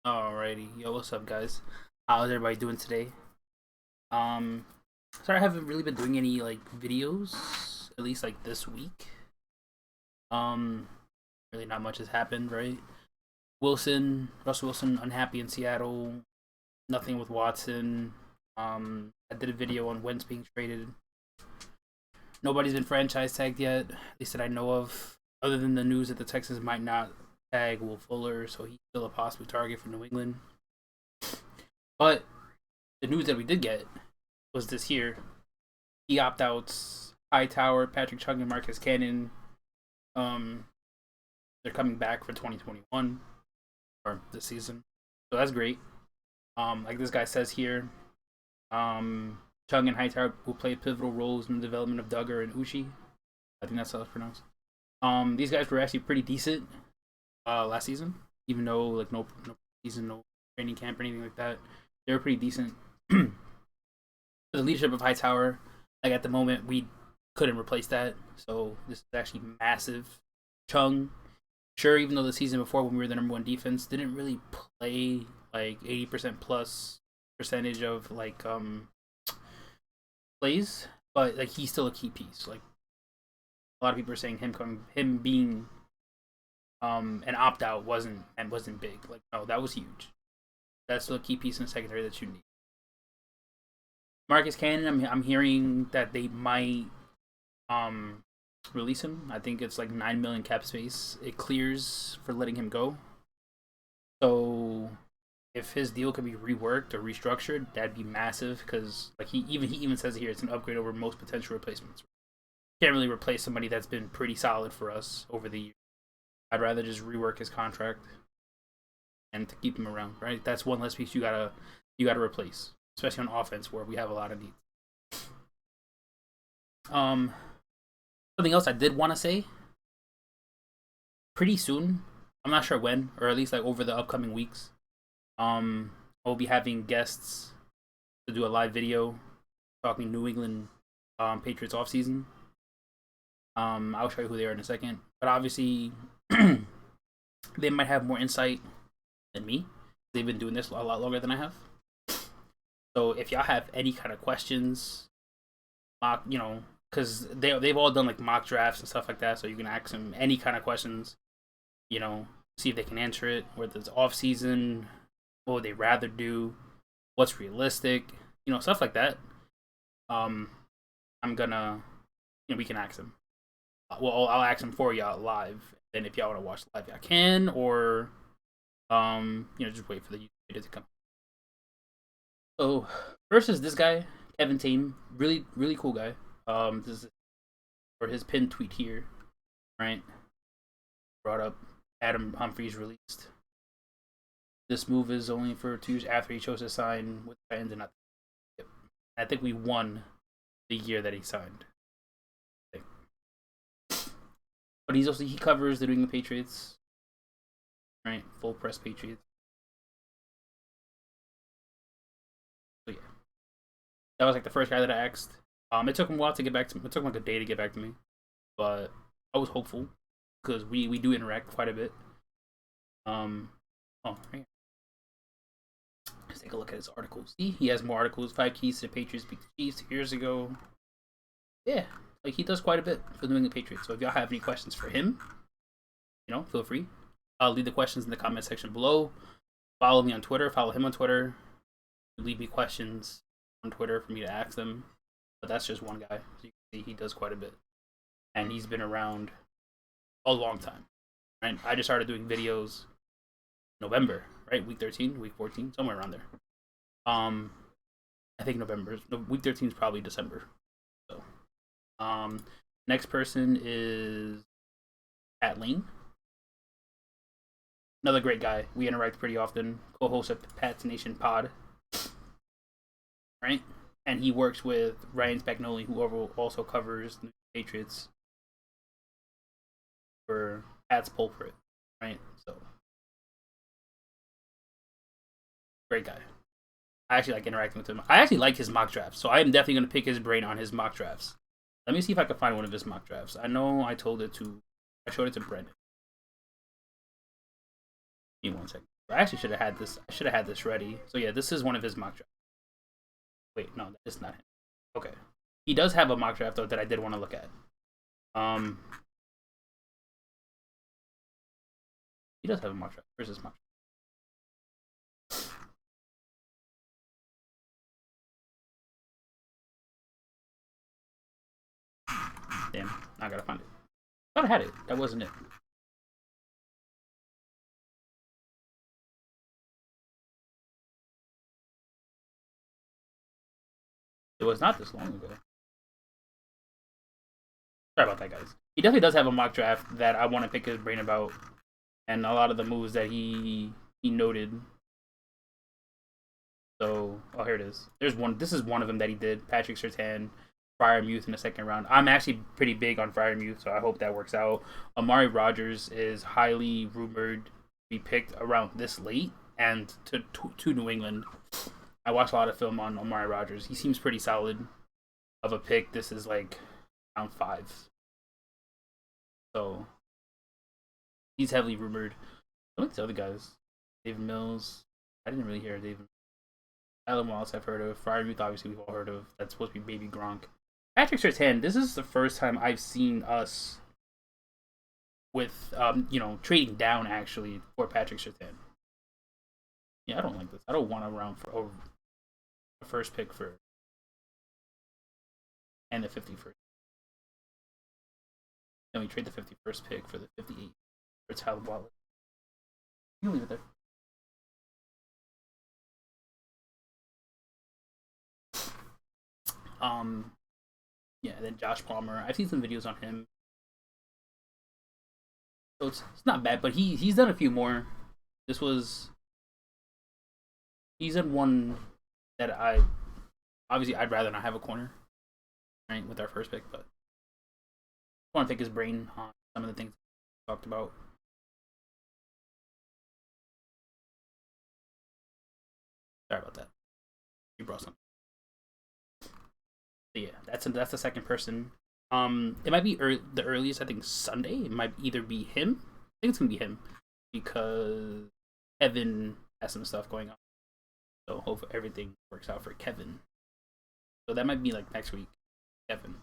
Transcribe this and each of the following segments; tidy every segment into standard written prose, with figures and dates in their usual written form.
Alrighty, yo, what's up, guys? How's everybody doing today? Um, sorry, I haven't really been doing any like videos, at least like this week. Um, really not much has happened, right? Russell Wilson, unhappy in Seattle. Nothing with Watson. I did a video on Wentz being traded. Nobody's been franchise tagged yet, at least that I know of, other than the news that the Texans might not tag Will Fuller, so he's still a possible target for New England. But the news that we did get was this here. He opt outs Hightower, Patrick Chung, and Marcus Cannon. Um, they're coming back for 2021 or this season, so that's great. Like this guy says here, Chung and Hightower will play pivotal roles in the development of Duggar and Uchi. I think that's how it's pronounced. These guys were actually pretty decent last season, even though like no season, no training camp or anything like that. They were pretty decent. The leadership of Hightower, like at the moment, we couldn't replace that. So this is actually massive. Chung, sure, even though the season before when we were the number one defense, didn't really play like 80% plus percentage of like plays, but like he's still a key piece. Like a lot of people are saying him being an opt out wasn't big. Like no, that was huge. That's still a key piece in the secondary that you need. Marcus Cannon, I'm hearing that they might release him. I think it's like 9 million cap space. It clears for letting him go. So if his deal could be reworked or restructured, that'd be massive because like he even says here it's an upgrade over most potential replacements. Can't really replace somebody that's been pretty solid for us over the years. I'd rather just rework his contract and to keep him around, right? That's one less piece you gotta replace, especially on offense where we have a lot of needs. Something else I did want to say. Pretty soon, I'm not sure when, or at least like over the upcoming weeks, I'll be having guests to do a live video talking New England Patriots offseason. I'll show you who they are in a second, but obviously they might have more insight than me. They've been doing this a lot longer than I have. So if y'all have any kind of questions, because they've all done like mock drafts and stuff like that, so you can ask them any kind of questions, see if they can answer it. Whether it's off season, what would they rather do, what's realistic, stuff like that. I'm gonna, we can ask them. Well, I'll ask them for y'all live. Then if y'all want to watch live, y'all can, or just wait for the YouTube video to come. So first is this guy, Kevin Tame, really cool guy. This is for his pinned tweet here, right? Brought up Adam Humphries released. This move is only for 2 years after he chose to sign with the Titans, and I think we won the year that he signed. But he covers the New England Patriots, right? Full press Patriots. So yeah, that was like the first guy that I asked. It took him a while to get back to me. It took him like a day to get back to me, but I was hopeful because we do interact quite a bit. Right. Let's take a look at his articles. See, he has more articles. 5 keys to the Patriots beat the Chiefs 2 years ago. Yeah, like he does quite a bit for the New England Patriots. So if y'all have any questions for him, feel free. I'll leave the questions in the comment section below. Follow me on Twitter. Follow him on Twitter. Leave me questions on Twitter for me to ask them. But that's just one guy. So you can see he does quite a bit. And he's been around a long time. Right? I just started doing videos November, right? Week 13, week 14, somewhere around there. I think November. Week 13 is probably December. So, next person is Pat Lane. Another great guy. We interact pretty often. Co-host of Pat's Nation Pod. Right? And he works with Ryan Spagnoli, who also covers the Patriots for Pat's Pulpit. Right? So, great guy. I actually like interacting with him. I actually like his mock drafts, so I am definitely going to pick his brain on his mock drafts. Let me see if I can find one of his mock drafts. I know I showed it to Brendan. Give me one second. I actually should have had this. I should have had this ready. So yeah, this is one of his mock drafts. Wait, no, that is not him. Okay, he does have a mock draft though that I did want to look at. He does have a mock draft. Where's his mock draft? Damn, I gotta find it. I thought I had it. That wasn't it. It was not this long ago. Sorry about that, guys. He definitely does have a mock draft that I want to pick his brain about, and a lot of the moves that he noted. So, oh, here it is. There's one. This is one of them that he did. Patrick Surtain, Freiermuth in the second round. I'm actually pretty big on Freiermuth, so I hope that works out. Amari Rogers is highly rumored to be picked around this late and to New England. I watched a lot of film on Amari Rogers. He seems pretty solid of a pick. This is like round 5. So he's heavily rumored. I like the other guys. David Mills. I didn't really hear David. Alan Wallace I've heard of. Freiermuth obviously we've all heard of. That's supposed to be Baby Gronk. Patrick Surtain, this is the first time I've seen us with trading down actually for Patrick Surtain. Yeah, I don't like this. I don't want to round for a first pick for and the 51st. Then we trade the 51st pick for the 58 for Tyler Wallace. You leave it there. Yeah, then Josh Palmer. I've seen some videos on him. So it's not bad, but he's done a few more. He's done one that I'd rather not have a corner, right, with our first pick, but I want to pick his brain on some of the things we talked about. Sorry about that. You brought something. So yeah, that's the second person. It might be the earliest. I think Sunday. It might either be him. I think it's gonna be him because Kevin has some stuff going on. So hopefully everything works out for Kevin. So that might be like next week, Kevin.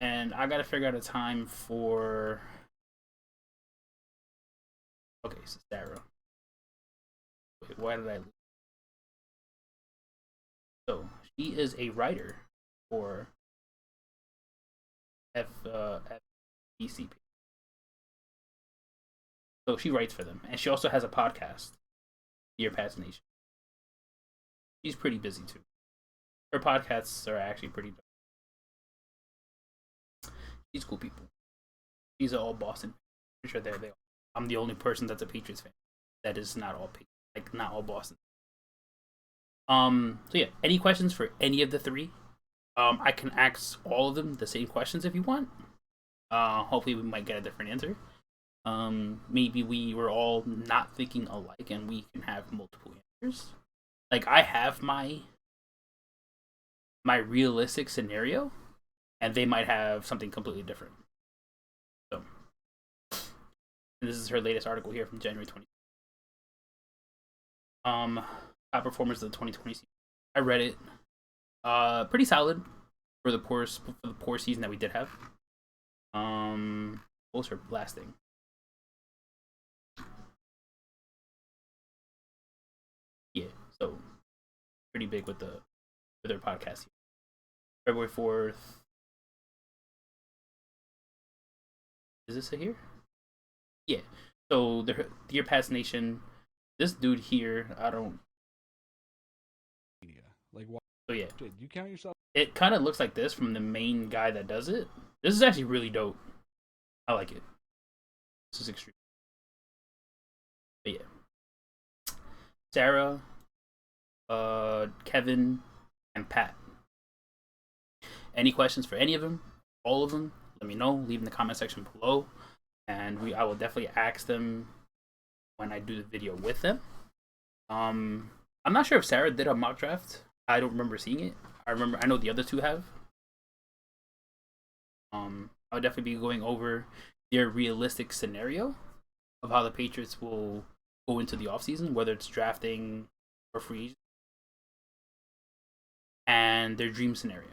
And I gotta figure out a time for. Okay, so Sarah. Wait, why did I? So she is a writer for FBCP. So she writes for them, and she also has a podcast, Dear Pats Nation. She's pretty busy too. Her podcasts are actually pretty dope. She's cool people. She's all Boston. Pretty sure they are. I'm the only person that's a Patriots fan. That is not all not all Boston. So yeah, any questions for any of the three? I can ask all of them the same questions if you want. Hopefully we might get a different answer. Maybe we were all not thinking alike and we can have multiple answers. Like I have my realistic scenario and they might have something completely different. So and this is her latest article here from January 20th. Top performers of the 2020 season. I read it. Pretty solid for the poor season that we did have. What was her last thing? Yeah, so pretty big with their podcast. February 4th. Is this it here? Yeah. So the Dear Pats Nation. This dude here, I don't. Like what? So yeah. Did you count yourself? It kind of looks like this from the main guy that does it. This is actually really dope. I like it. This is extreme. But yeah. Sarah, Kevin, and Pat. Any questions for any of them? All of them? Let me know. Leave in the comment section below. And I will definitely ask them when I do the video with them. I'm not sure if Sarah did a mock draft. I don't remember seeing it. I know the other two have. I'll definitely be going over their realistic scenario of how the Patriots will go into the offseason, whether it's drafting or free, and their dream scenario,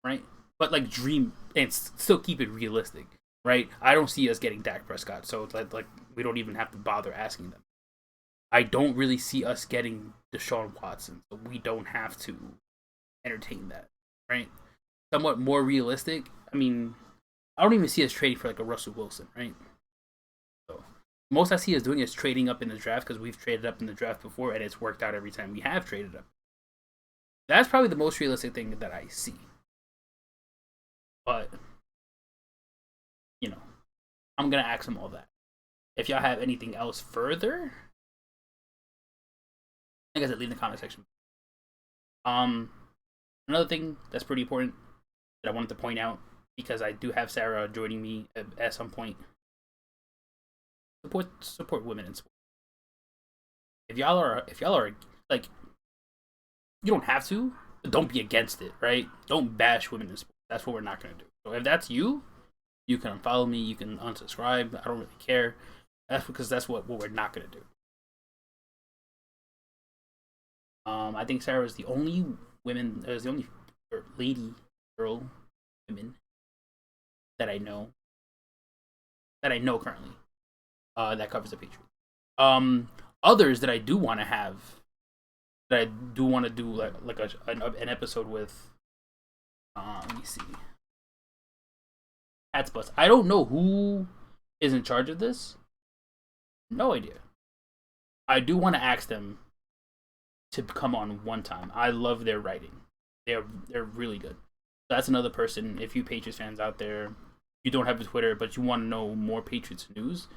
right? But like dream and still keep it realistic, right? I don't see us getting Dak Prescott, so it's like we don't even have to bother asking them. I don't really see us getting Deshaun Watson, so we don't have to entertain that, right? Somewhat more realistic. I mean, I don't even see us trading for like a Russell Wilson, right? So most I see us doing is trading up in the draft because we've traded up in the draft before and it's worked out every time we have traded up. That's probably the most realistic thing that I see. But I'm gonna ask them all that. If y'all have anything else further, like I said, leave in the comment section. Another thing that's pretty important that I wanted to point out, because I do have Sarah joining me at some point. Support women in sports. If y'all are like, you don't have to, but don't be against it, right? Don't bash women in sports. That's what we're not gonna do. So if that's you, you can unfollow me, you can unsubscribe. I don't really care. That's because that's what we're not gonna do. I think Sarah is the only lady, girl, women that I know currently that covers the Patriots. Others that I do want to have, that I do want to do like an episode with. Let me see. Pat's Bus. I don't know who is in charge of this. No idea. I do want to ask them to come on one time. I love their writing. They're really good. That's another person. If you Patriots fans out there, you don't have a Twitter, but you want to know more Patriots news,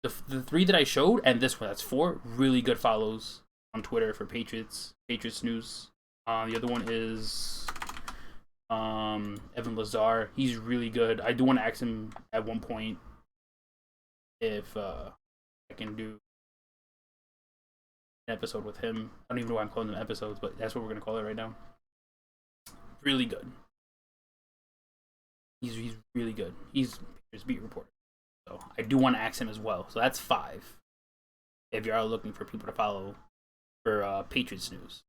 the three that I showed and this one, that's 4 really good follows on Twitter for Patriots news. The other one is Evan Lazar. He's really good. I do want to ask him at one point if I can do an episode with him. I don't even know why I'm calling them episodes, but that's what we're gonna call it right now. Really good. He's really good. He's his beat reporter. So I do want to ask him as well. So that's 5. If you're looking for people to follow for Patriots news.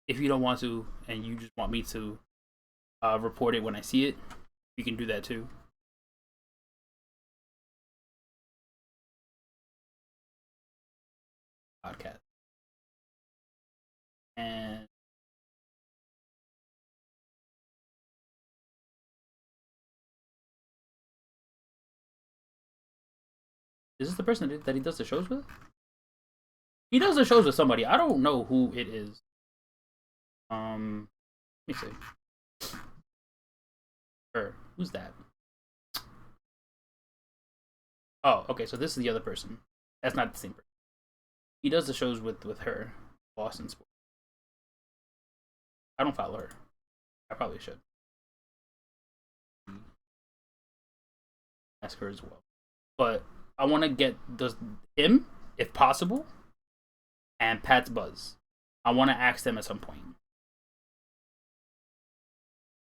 If you don't want to and you just want me to report it when I see it, you can do that too. Podcast. And is this the person that he does the shows with? He does the shows with somebody. I don't know who it is. Let me see. Who's that? Oh, okay. So this is the other person. That's not the same person. He does the shows with her, Boston Sports. I don't follow her. I probably should. Ask her as well. But I want to get him, if possible, and Pat's Buzz. I want to ask them at some point.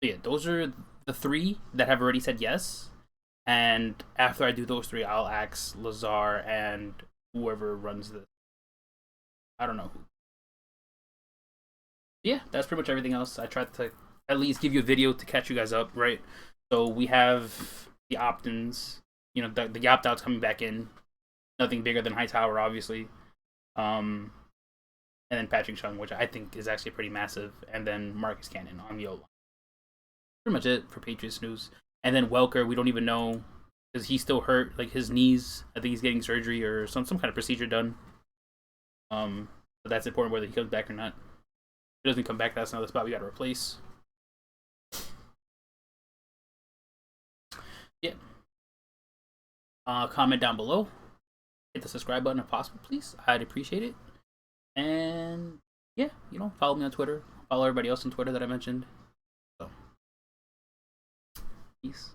So yeah, those are the 3 that have already said yes. And after I do those 3, I'll ask Lazar and whoever runs this. I don't know who. Yeah, that's pretty much everything else. I tried to at least give you a video to catch you guys up, right? So we have the opt-ins, the opt-outs coming back in. Nothing bigger than Hightower, obviously. And then Patrick Chung, which I think is actually pretty massive. And then Marcus Cannon on the O-line. Pretty much it for Patriots news. And then Welker, we don't even know because he's still hurt, like his knees. I think he's getting surgery or some kind of procedure done. But that's important whether he comes back or not. If he doesn't come back, that's another spot we got to replace. Yeah. Comment down below. Hit the subscribe button if possible, please. I'd appreciate it. And yeah, follow me on Twitter. Follow everybody else on Twitter that I mentioned. So, peace.